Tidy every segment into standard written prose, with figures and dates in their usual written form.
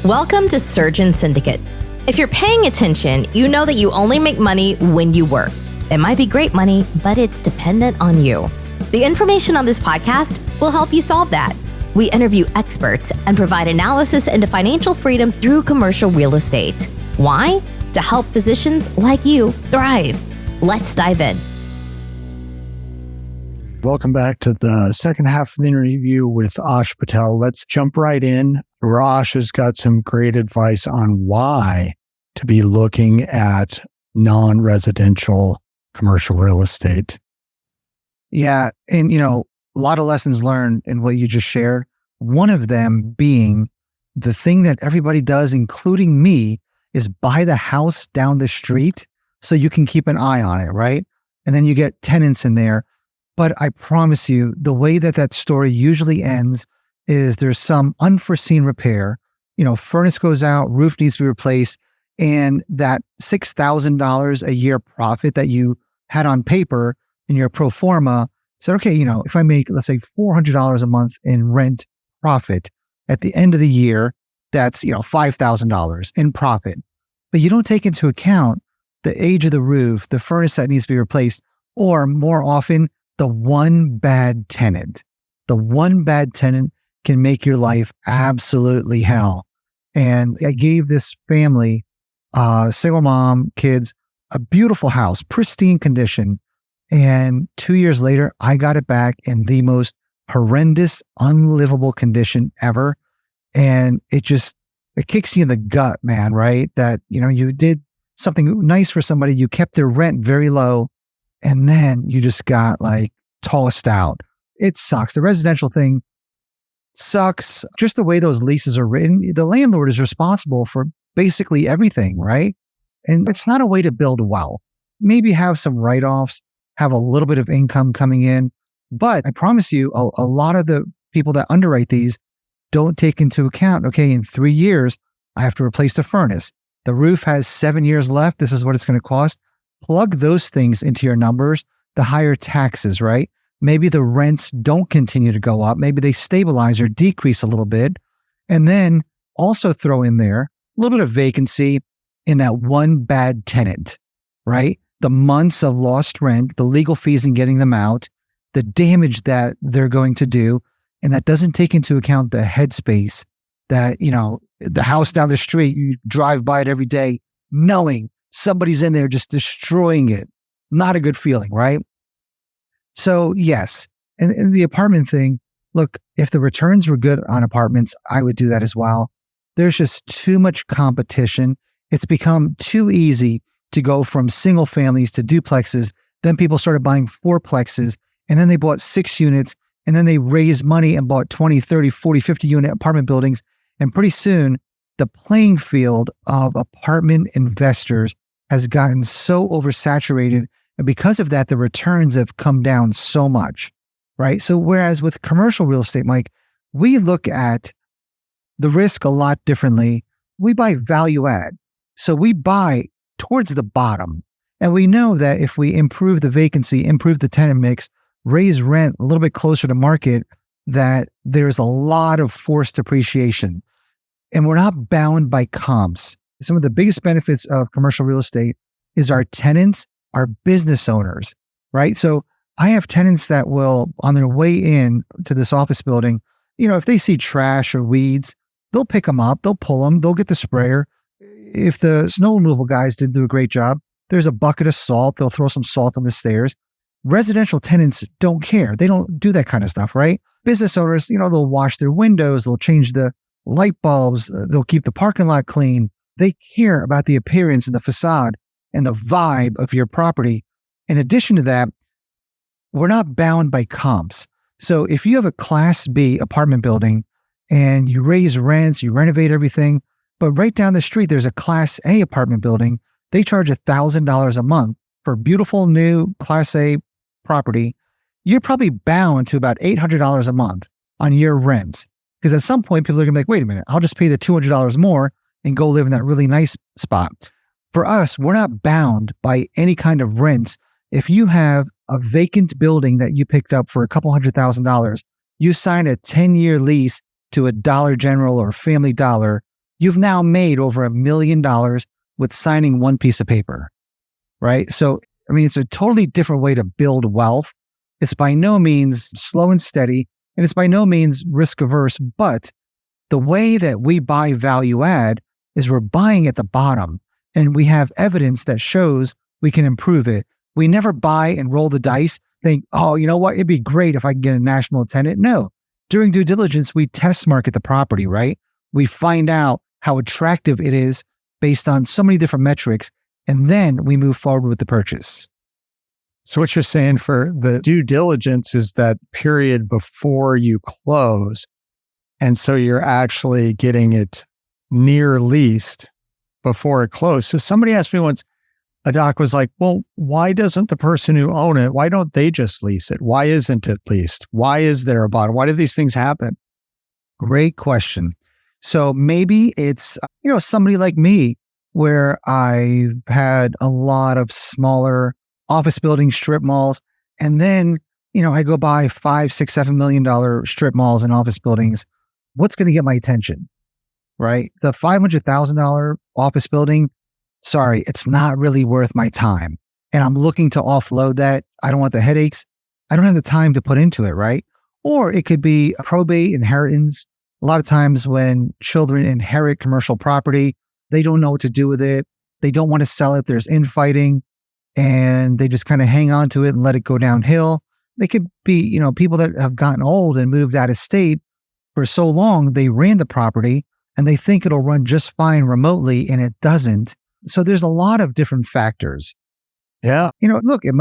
Welcome to Surgeon Syndicate. If you're paying attention, you know that you only make money when you work. It might be great money, but it's dependent on you. The information on this podcast will help you solve that. We interview experts and provide analysis into financial freedom through commercial real estate. Why? To help physicians like you thrive. Let's dive in. Welcome back to the second half of the interview with Ash Patel. Let's jump right in. Ash has got some great advice on why to be looking at non-residential commercial real estate. Yeah. And, a lot of lessons learned in what you just shared. One of them being the thing that everybody does, including me, is buy the house down the street so you can keep an eye on it, right? And then you get tenants in there. But I promise you, the way that story usually ends is there's some unforeseen repair. Furnace goes out, roof needs to be replaced, and that $6,000 a year profit that you had on paper in your pro forma said, okay, if I make, let's say, $400 a month in rent profit at the end of the year, that's, $5,000 in profit. But you don't take into account the age of the roof, the furnace that needs to be replaced, or more often, the one bad tenant. The one bad tenant can make your life absolutely hell. And I gave this family, single mom, kids, a beautiful house, pristine condition. And 2 years later, I got it back in the most horrendous, unlivable condition ever. And it kicks you in the gut, man, right? That, you did something nice for somebody, you kept their rent very low, and then you just got tossed out. It sucks. The residential thing sucks. Just the way those leases are written, the landlord is responsible for basically everything, right? And it's not a way to build wealth. Maybe have some write-offs, have a little bit of income coming in. But I promise you, a lot of the people that underwrite these don't take into account, okay, in 3 years, I have to replace the furnace. The roof has 7 years left. This is what it's going to cost. Plug those things into your numbers, the higher taxes, right? Maybe the rents don't continue to go up. Maybe they stabilize or decrease a little bit. And then also throw in there a little bit of vacancy in that one bad tenant, right? The months of lost rent, the legal fees in getting them out, the damage that they're going to do. And that doesn't take into account the headspace that, the house down the street, you drive by it every day knowing somebody's in there just destroying it. Not a good feeling, right? So yes. And the apartment thing, look, if the returns were good on apartments, I would do that as well. There's just too much competition. It's become too easy to go from single families to duplexes. Then people started buying fourplexes, and then they bought 6 units, and then they raised money and bought 20, 30, 40, 50 unit apartment buildings. And pretty soon, the playing field of apartment investors has gotten so oversaturated. And because of that, the returns have come down so much, right? So whereas with commercial real estate, Mike, we look at the risk a lot differently. We buy value add. So we buy towards the bottom. And we know that if we improve the vacancy, improve the tenant mix, raise rent a little bit closer to market, that there's a lot of forced appreciation. And we're not bound by comps. Some of the biggest benefits of commercial real estate is our tenants, our business owners, right? So I have tenants that will, on their way in to this office building, if they see trash or weeds, they'll pick them up, they'll pull them, they'll get the sprayer. If the snow removal guys didn't do a great job, there's a bucket of salt, they'll throw some salt on the stairs. Residential tenants don't care. They don't do that kind of stuff, right? Business owners, they'll wash their windows, they'll change the light bulbs, they'll keep the parking lot clean. They care about the appearance and the facade and the vibe of your property. In addition to that, we're not bound by comps. So if you have a Class B apartment building and you raise rents, you renovate everything, but right down the street, there's a Class A apartment building, they charge $1,000 a month for beautiful new Class A property, you're probably bound to about $800 a month on your rents. Because at some point, people are going to be like, wait a minute, I'll just pay the $200 more and go live in that really nice spot. For us, we're not bound by any kind of rents. If you have a vacant building that you picked up for a couple $100,000, you sign a 10-year lease to a Dollar General or Family Dollar, you've now made over $1 million with signing one piece of paper, right? So, I mean, it's a totally different way to build wealth. It's by no means slow and steady, and it's by no means risk averse, but the way that we buy value add is we're buying at the bottom, and we have evidence that shows we can improve it. We never buy and roll the dice, think, oh, you know what? It'd be great if I can get a national tenant. No. During due diligence, we test market the property, right? We find out how attractive it is based on so many different metrics, and then we move forward with the purchase. So what you're saying for the due diligence is that period before you close. And so you're actually getting it near leased before it closed. So somebody asked me once, a doc was like, well, why doesn't the person who own it, why don't they just lease it? Why isn't it leased? Why is there a bottom? Why do these things happen? Great question. So maybe it's, somebody like me where I've had a lot of smaller office buildings, strip malls, and then, I go buy $5, $6, $7 million strip malls and office buildings. What's going to get my attention, right? The $500,000 office building, sorry, it's not really worth my time. And I'm looking to offload that. I don't want the headaches. I don't have the time to put into it, right? Or it could be a probate, inheritance. A lot of times when children inherit commercial property, they don't know what to do with it. They don't want to sell it. There's infighting, and they just kind of hang on to it and let it go downhill. They could be, people that have gotten old and moved out of state for so long, they ran the property and they think it'll run just fine remotely, and it doesn't. So there's a lot of different factors. Yeah. Look, a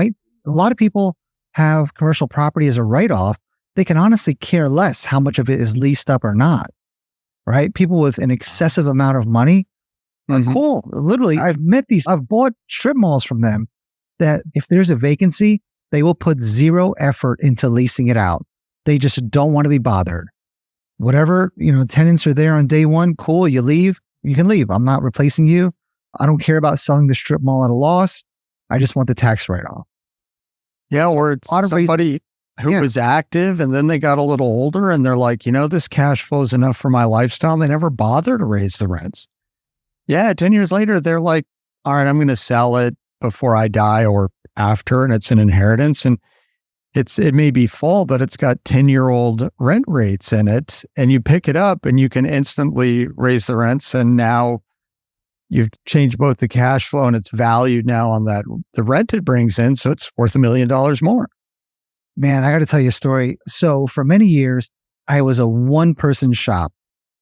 lot of people have commercial property as a write-off. They can honestly care less how much of it is leased up or not, right? People with an excessive amount of money are cool. Literally, I've bought strip malls from them that if there's a vacancy, they will put zero effort into leasing it out. They just don't want to be bothered. Whatever, tenants are there on day one, cool, you leave, you can leave. I'm not replacing you. I don't care about selling the strip mall at a loss. I just want the tax write-off. Yeah, or it's somebody who was active and then they got a little older and they're like, this cash flow is enough for my lifestyle. They never bother to raise the rents. Yeah, 10 years later, they're like, all right, I'm going to sell it before I die or after, and it's an inheritance. And it may be full, but it's got 10-year-old rent rates in it, and you pick it up and you can instantly raise the rents. And now you've changed both the cash flow and it's valued now on the rent it brings in. So it's worth $1 million more. Man, I got to tell you a story. So for many years, I was a one-person shop,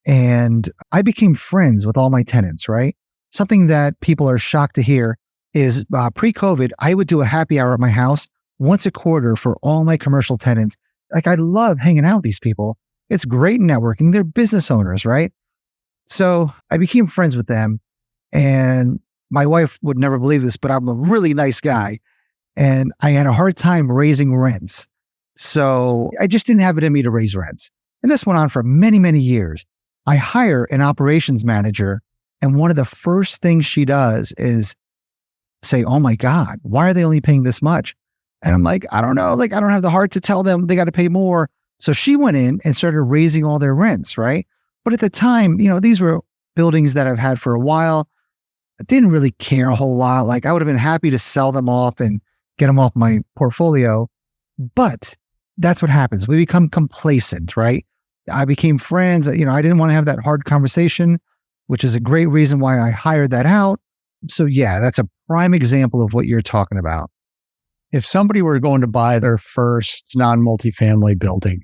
and I became friends with all my tenants, right? Something that people are shocked to hear is pre-COVID, I would do a happy hour at my house once a quarter for all my commercial tenants. Like, I love hanging out with these people. It's great networking. They're business owners, right? So I became friends with them, and my wife would never believe this, but I'm a really nice guy, and I had a hard time raising rents. So I just didn't have it in me to raise rents. And this went on for many, many years. I hire an operations manager, and one of the first things she does is say, oh my God, why are they only paying this much? And I'm like, I don't know. I don't have the heart to tell them they got to pay more. So she went in and started raising all their rents, right? But at the time, these were buildings that I've had for a while. I didn't really care a whole lot. I would have been happy to sell them off and get them off my portfolio. But that's what happens. We become complacent, right? I became friends. I didn't want to have that hard conversation, which is a great reason why I hired that out. So yeah, that's a prime example of what you're talking about. If somebody were going to buy their first non-multifamily building,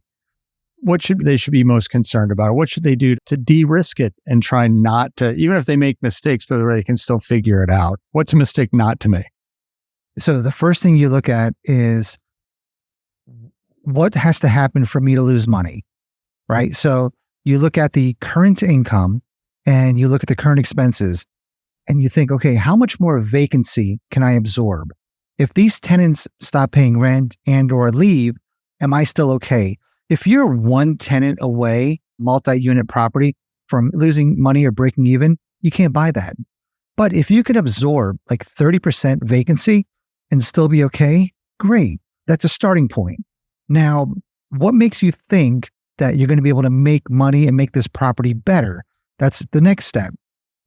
what should they be most concerned about? What should they do to de-risk it and try not to, even if they make mistakes, but they can still figure it out? What's a mistake not to make? So the first thing you look at is what has to happen for me to lose money, right? So you look at the current income and you look at the current expenses and you think, okay, how much more vacancy can I absorb? If these tenants stop paying rent and or leave, am I still okay? If you're one tenant away, multi-unit property, from losing money or breaking even, you can't buy that. But if you can absorb 30% vacancy and still be okay, great. That's a starting point. Now, what makes you think that you're going to be able to make money and make this property better? That's the next step.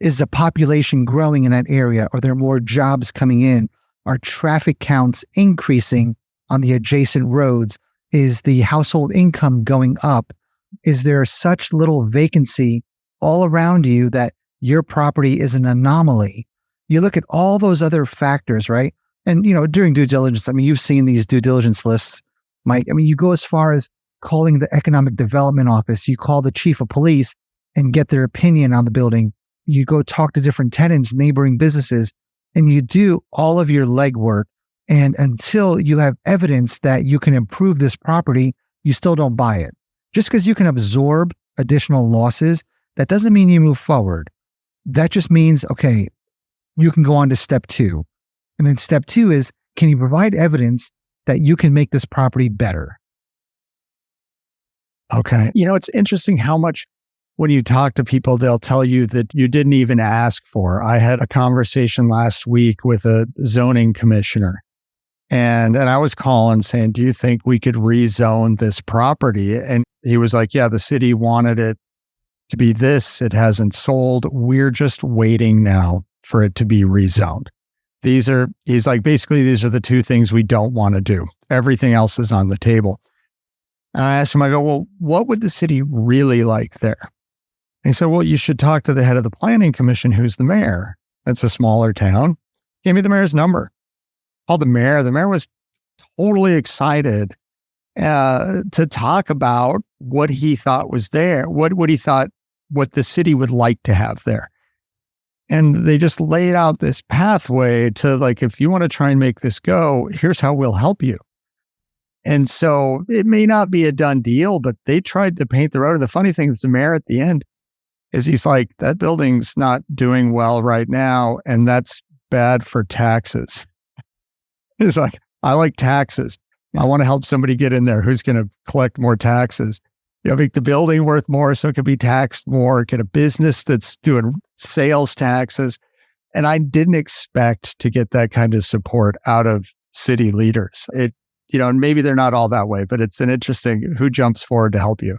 Is the population growing in that area? Are there more jobs coming in? Are traffic counts increasing on the adjacent roads? Is the household income going up? Is there such little vacancy all around you that your property is an anomaly? You look at all those other factors, right? And, during due diligence, you've seen these due diligence lists, Mike. You go as far as calling the economic development office. You call the chief of police and get their opinion on the building. You go talk to different tenants, neighboring businesses, and you do all of your legwork. And until you have evidence that you can improve this property, you still don't buy it. Just because you can absorb additional losses, that doesn't mean you move forward. That just means, okay, you can go on to step 2. And then step 2 is, can you provide evidence that you can make this property better? Okay. It's interesting how much when you talk to people, they'll tell you that you didn't even ask for. I had a conversation last week with a zoning commissioner, and I was calling saying, do you think we could rezone this property? And he was like, yeah, the city wanted it to be this. It hasn't sold. We're just waiting now for it to be rezoned. He's like, basically, these are the 2 things we don't want to do. Everything else is on the table. And I asked him, I go, well, what would the city really like there? And he said, well, you should talk to the head of the planning commission, who's the mayor. It's a smaller town. Gave me the mayor's number. Called the mayor. The mayor was totally excited to talk about what he thought was there, what he thought, what the city would like to have there. And they just laid out this pathway to, like, if you want to try and make this go, here's how we'll help you. And so it may not be a done deal, but they tried to paint the road. And the funny thing is, the mayor at the end is he's like, that building's not doing well right now, and that's bad for taxes. He's like, I like taxes. I want to help somebody get in there who's going to collect more taxes. Make the building worth more so it could be taxed more, get a business that's doing sales taxes. And I didn't expect to get that kind of support out of city leaders. And maybe they're not all that way, but it's an interesting who jumps forward to help you.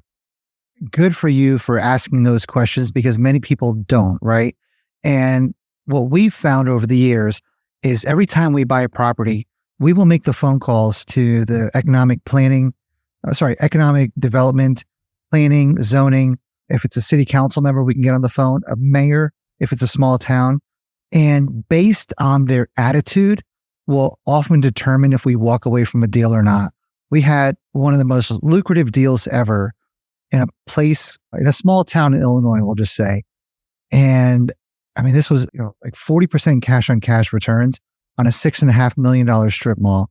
Good for you for asking those questions, because many people don't, right? And what we've found over the years is every time we buy a property, we will make the phone calls to the economic development, planning, zoning. If it's a city council member, we can get on the phone, a mayor, if it's a small town. And based on their attitude, will often determine if we walk away from a deal or not. We had one of the most lucrative deals ever in a small town in Illinois, we'll just say. And this was like 40% cash on cash returns on a $6.5 million strip mall.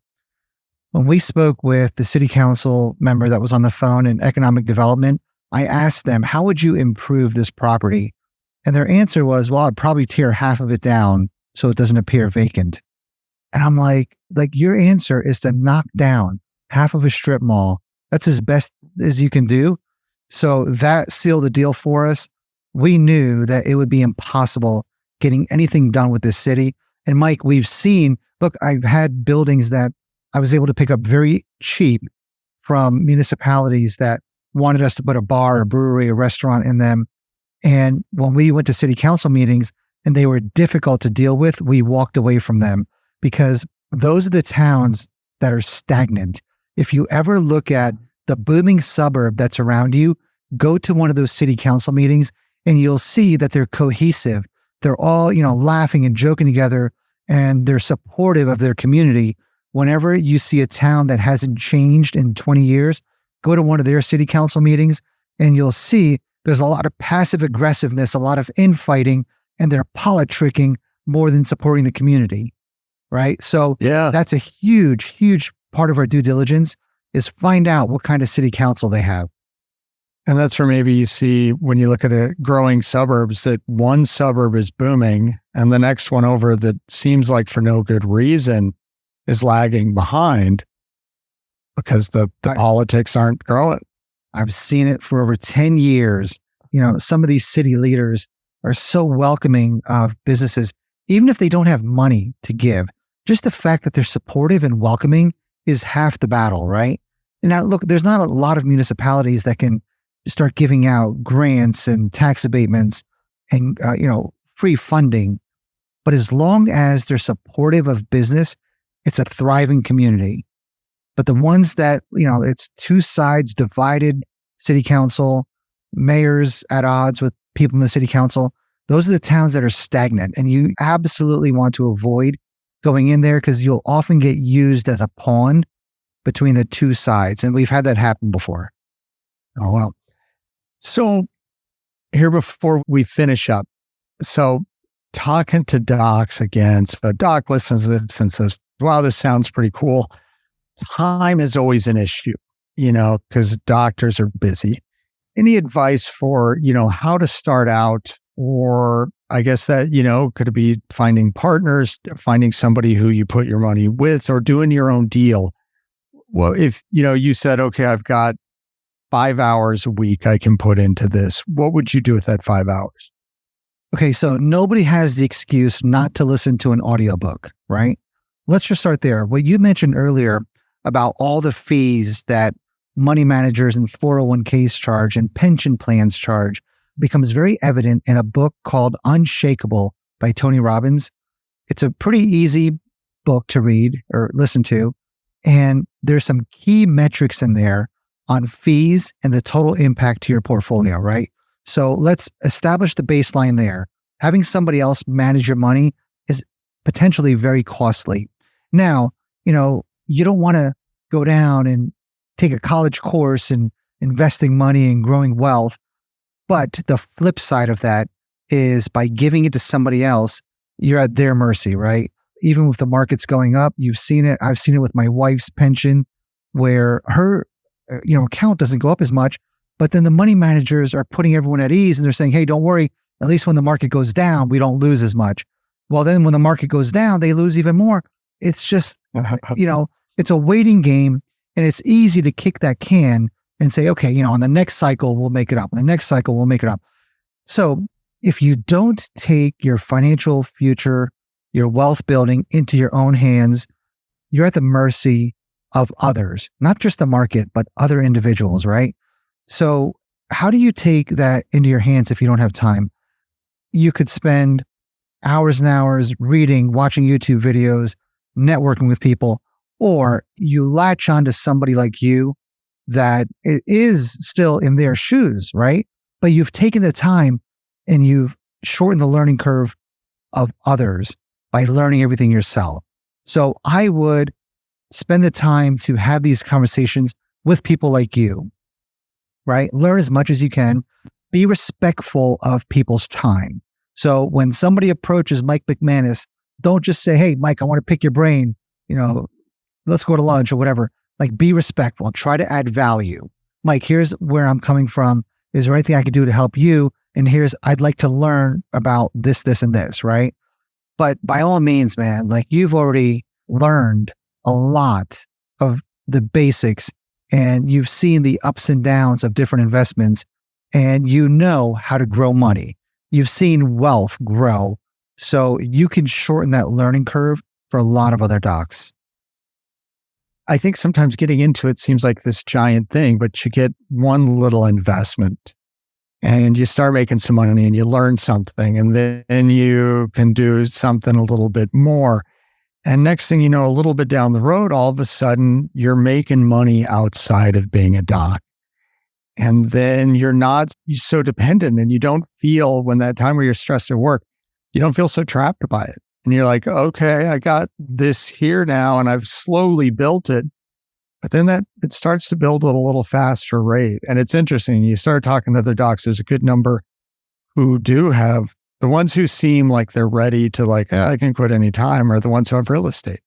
When we spoke with the city council member that was on the phone in economic development, I asked them, how would you improve this property? And their answer was, well, I'd probably tear half of it down so it doesn't appear vacant. And I'm like your answer is to knock down half of a strip mall. That's as best as you can do. So that sealed the deal for us. We knew that it would be impossible getting anything done with this city. And Mike, we've seen, look, I've had buildings that I was able to pick up very cheap from municipalities that wanted us to put a bar, a brewery, a restaurant in them. And when we went to city council meetings and they were difficult to deal with, we walked away from them, because those are the towns that are stagnant. If you ever look at the booming suburb that's around you, go to one of those city council meetings and you'll see that they're cohesive. They're all, laughing and joking together, and they're supportive of their community. Whenever you see a town that hasn't changed in 20 years, go to one of their city council meetings and you'll see there's a lot of passive aggressiveness, a lot of infighting, and they're politicking more than supporting the community, right? So that's a huge, huge part of our due diligence, is find out what kind of city council they have. And that's where maybe you see, when you look at a growing suburbs, that one suburb is booming and the next one over that seems like for no good reason is lagging behind because the politics aren't growing. I've seen it for over 10 years. Some of these city leaders are so welcoming of businesses, even if they don't have money to give. Just the fact that they're supportive and welcoming is half the battle, right? And now, look, there's not a lot of municipalities that can start giving out grants and tax abatements and free funding. But as long as they're supportive of business, it's a thriving community. But the ones that, it's two sides divided, city council, mayors at odds with people in the city council, those are the towns that are stagnant. And you absolutely want to avoid going in there because you'll often get used as a pawn between the two sides. And we've had that happen before. Oh, well. So here before we finish up, so talking to docs again, so a doc listens to this and says, wow, this sounds pretty cool. Time is always an issue, because doctors are busy. Any advice for, how to start out, or I guess that, could it be finding partners, finding somebody who you put your money with, or doing your own deal? Well, if, you said, okay, I've got 5 hours a week I can put into this, what would you do with that 5 hours? Okay, so nobody has the excuse not to listen to an audiobook, right? Let's just start there. What you mentioned earlier about all the fees that money managers and 401ks charge and pension plans charge becomes very evident in a book called Unshakeable by Tony Robbins. It's a pretty easy book to read or listen to. And there's some key metrics in there on fees and the total impact to your portfolio, right? So let's establish the baseline there. Having somebody else manage your money is potentially very costly. Now, you don't want to go down and take a college course in investing money and growing wealth. But the flip side of that is by giving it to somebody else, you're at their mercy, right? Even with the markets going up, you've seen it. I've seen it with my wife's pension where her account doesn't go up as much, but then the money managers are putting everyone at ease and they're saying, hey, don't worry. At least when the market goes down, we don't lose as much. Well, then when the market goes down, they lose even more. It's just, it's a waiting game, and it's easy to kick that can and say, okay, on the next cycle, we'll make it up. On the next cycle, we'll make it up. So if you don't take your financial future, your wealth building into your own hands, you're at the mercy of others, not just the market, but other individuals, right? So how do you take that into your hands if you don't have time? You could spend hours and hours reading, watching YouTube videos, networking with people, or you latch on to somebody like you that is still in their shoes, right? But you've taken the time and you've shortened the learning curve of others by learning everything yourself. So I would spend the time to have these conversations with people like you, right? Learn as much as you can. Be respectful of people's time. So when somebody approaches Mike McManus, don't just say, hey, Mike, I want to pick your brain, let's go to lunch or whatever. Like, be respectful. Try to add value. Mike, here's where I'm coming from. Is there anything I could do to help you? And I'd like to learn about this, and this, right? But by all means, man, like, you've already learned a lot of the basics and you've seen the ups and downs of different investments and you know how to grow money. You've seen wealth grow. So you can shorten that learning curve for a lot of other docs. I think sometimes getting into it seems like this giant thing, but you get one little investment and you start making some money and you learn something, and then you can do something a little bit more. And next thing you know, a little bit down the road, all of a sudden you're making money outside of being a doc. And then you're not so dependent, and you don't feel, when that time where you're stressed at work, you don't feel so trapped by it. And you're like, okay, I got this here now and I've slowly built it. But then it starts to build at a little faster rate. And it's interesting. You start talking to other docs, there's a good number who do have, the ones who seem like they're ready to I can quit any time, are the ones who have real estate.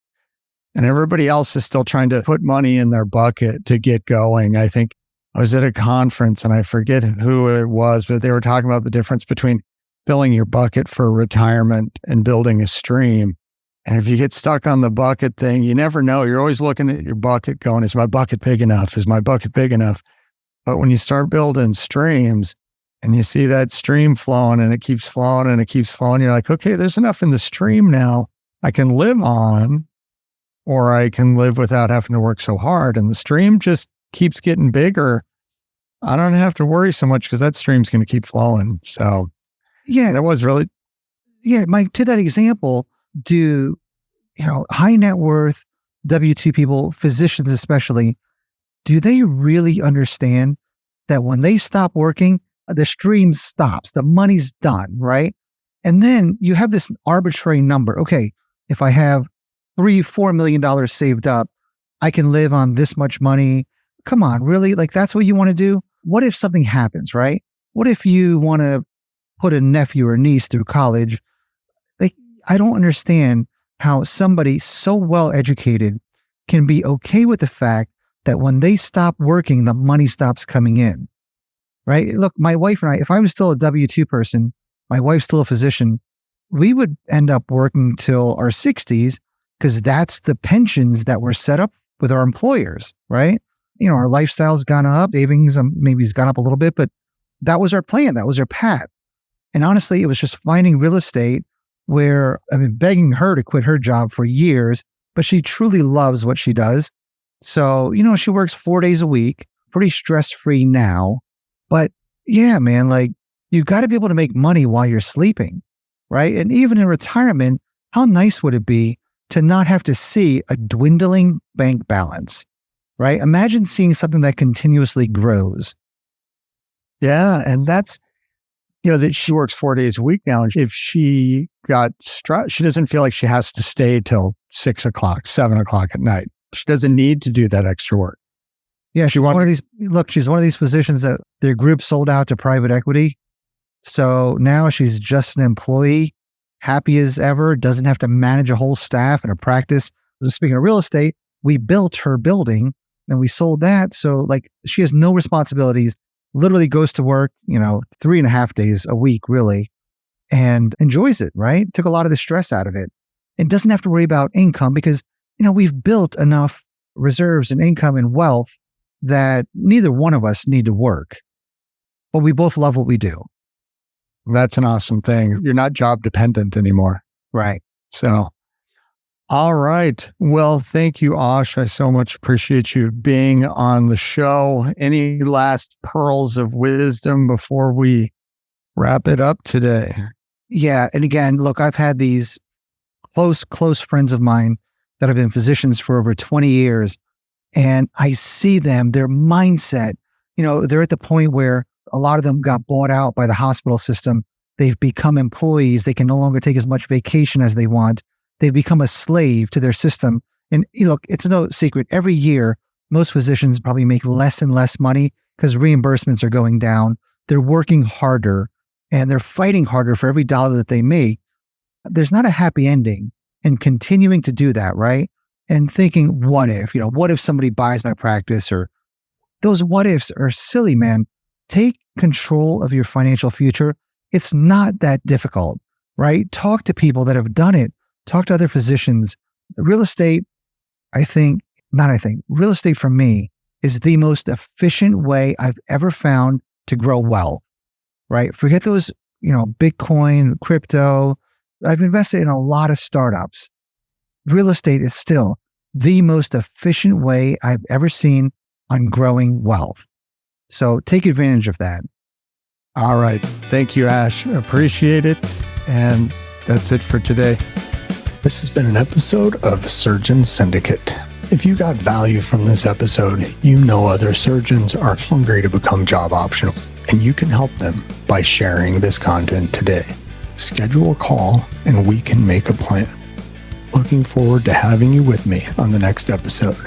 And everybody else is still trying to put money in their bucket to get going. I think I was at a conference and I forget who it was, but they were talking about the difference between filling your bucket for retirement and building a stream. And if you get stuck on the bucket thing, you never know. You're always looking at your bucket going, is my bucket big enough? Is my bucket big enough? But when you start building streams and you see that stream flowing and it keeps flowing and it keeps flowing, you're like, okay, there's enough in the stream now I can live on, or I can live without having to work so hard. And the stream just keeps getting bigger. I don't have to worry so much because that stream's going to keep flowing. So Yeah. That was really, Yeah, Mike, to that example, do, high net worth W-2 people, physicians especially, do they really understand that when they stop working, the stream stops, the money's done, right? And then you have this arbitrary number. Okay, if I have $4 million saved up, I can live on this much money. Come on, really? Like, that's what you want to do? What if something happens, right? What if you want to put a nephew or niece through college? Like, I don't understand how somebody so well educated can be okay with the fact that when they stop working, the money stops coming in, right? Look, my wife and I, if I was still a W-2 person, my wife's still a physician, we would end up working till our 60s because that's the pensions that were set up with our employers, right? Our lifestyle's gone up, savings maybe has gone up a little bit, but that was our plan. That was our path. And honestly, it was just finding real estate where I've been begging her to quit her job for years, but she truly loves what she does. So, she works 4 days a week, pretty stress-free now. But yeah, man, like, you've got to be able to make money while you're sleeping, right? And even in retirement, how nice would it be to not have to see a dwindling bank balance, right? Imagine seeing something that continuously grows. yeah. And that's, that she works 4 days a week now. And if she got stressed, she doesn't feel like she has to stay till 6 o'clock, 7 o'clock at night. She doesn't need to do that extra work. Yeah, she's one of these physicians that their group sold out to private equity. So now she's just an employee, happy as ever, doesn't have to manage a whole staff and a practice. Speaking of real estate, we built her building and we sold that. So like, she has no responsibilities, literally goes to work, 3.5 days a week, really, and enjoys it, right? Took a lot of the stress out of it and doesn't have to worry about income because, we've built enough reserves and income and wealth that neither one of us need to work, but we both love what we do. That's an awesome thing. You're not job dependent anymore. Right. So, all right. Well, thank you, Ash. I so much appreciate you being on the show. Any last pearls of wisdom before we wrap it up today? Yeah. And again, look, I've had these close friends of mine that have been physicians for over 20 years. And I see them, their mindset, they're at the point where a lot of them got bought out by the hospital system. They've become employees. They can no longer take as much vacation as they want. They've become a slave to their system. And look, it's no secret. Every year, most physicians probably make less and less money because reimbursements are going down. They're working harder and they're fighting harder for every dollar that they make. There's not a happy ending in continuing to do that, right? And thinking, what if somebody buys my practice? Or those what ifs are silly, man. Take control of your financial future. It's not that difficult, right? Talk to people that have done it. Talk to other physicians. Real estate, real estate for me is the most efficient way I've ever found to grow wealth, right? Forget those, Bitcoin, crypto. I've invested in a lot of startups. Real estate is still the most efficient way I've ever seen on growing wealth. So take advantage of that. All right. Thank you, Ash. Appreciate it. And that's it for today. This has been an episode of Surgeon Syndicate. If you got value from this episode, other surgeons are hungry to become job optional, and you can help them by sharing this content today. Schedule a call and we can make a plan. Looking forward to having you with me on the next episode.